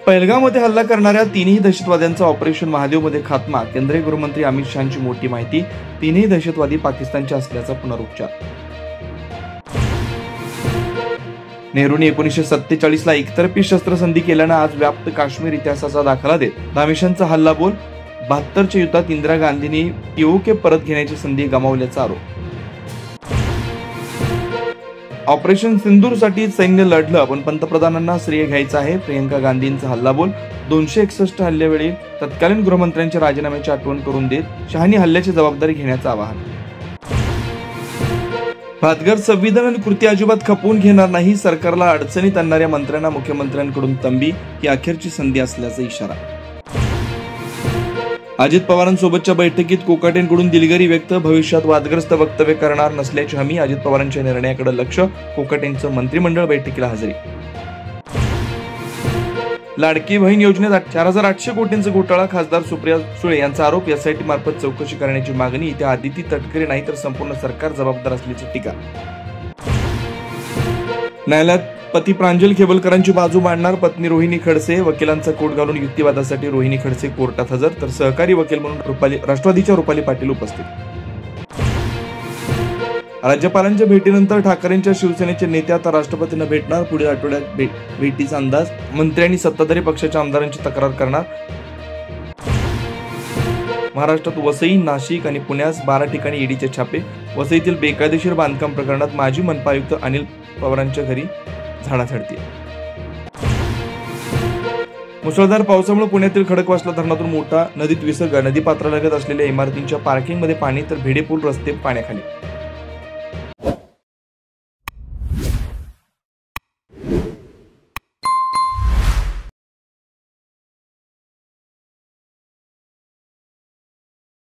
पहलगाममध्ये हल्ला करणाऱ्या तीनही दहशतवाद्यांचा ऑपरेशन महादेवमध्ये खात्मा. केंद्रीय गृहमंत्री अमित शहांची मोठी माहिती. तीनही दहशतवादी पाकिस्तानचे असल्याचा पुनरुच्चार. नेहरूंनी 1947ला एकतर्फी शस्त्रसंधी केल्यानं आज व्याप्त काश्मीर इतिहासाचा दाखला देत दामिशांचा हल्लाबोल. 72च्या युद्धात इंदिरा गांधींनी पीओके परत घेण्याची संधी गमावल्याचा आरोप. ऑपरेशन सिंदूरसाठी सैन्य लढलं पण पंतप्रधानांना श्रेय घ्यायचं आहे. प्रियंका गांधींचा हल्लाबोल. 261 हल्ल्यावेळी तत्कालीन गृहमंत्र्यांच्या राजीनाम्याची आठवण करून देत शहांनी हल्ल्याची जबाबदारी घेण्याचं आवाहन. भातघर संविधान कृती अजिबात खपवून घेणार नाही. सरकारला अडचणीत आणणाऱ्या मंत्र्यांना मुख्यमंत्र्यांकडून तंबी. ही अखेरची संधी असल्याचा इशारा. अजित पवारांसोबतच्या बैठकीत कोकाटेंकडून दिलगिरी व्यक्त. भविष्यात वादग्रस्त वक्तव्य करणार नसल्याची हमी. अजित पवारांच्या निर्णयाकडे लक्ष. कोकाटेंचं मंत्रिमंडळ बैठकीला हजेरी. लाडकी बहीण योजनेत 4,800 कोटींचा घोटाळा. खासदार सुप्रिया सुळे यांचा आरोप. एसआयटी मार्फत चौकशी करण्याची मागणी. इथे आदिती तटकरे नाही तर संपूर्ण सरकार जबाबदार असल्याची टीका. न्यायालयात पती प्रांजल खेबलकरांची बाजू मांडणार पत्नी रोहिणी खडसे. वकिलांचा कोट घालून युक्तिवादासाठी रोहिणी खडसे कोर्टात हजर. तर सहकारी वकील म्हणून राष्ट्रवादीच्या रुपाली पाटील उपस्थित. राज्यपालांच्या भेटीनंतर ठाकरेंच्या शिवसेनेचे नेते आता राष्ट्रपतींना भेटणार. पुढील आठवड्यात भेटीचा अंदाज. मंत्री आणि सत्ताधारी पक्षाच्या आमदारांची तक्रार करणार. महाराष्ट्रात वसई, नाशिक आणि पुण्यास 12 ठिकाणी ईडीचे छापे. वसईतील बेकायदेशीर बांधकाम प्रकरणात माजी मनपा आयुक्त अनिल पवारांच्या घरी झाडाझडती. मुसळधार पावसामुळे पुण्यातील खडकवासला धरणातून मोठा नदीत विसर्ग. नदीपात्रालगत असलेल्या इमारतींच्या पार्किंगमध्ये पाणी तर भिडेपूल रस्ते पाण्याखाली.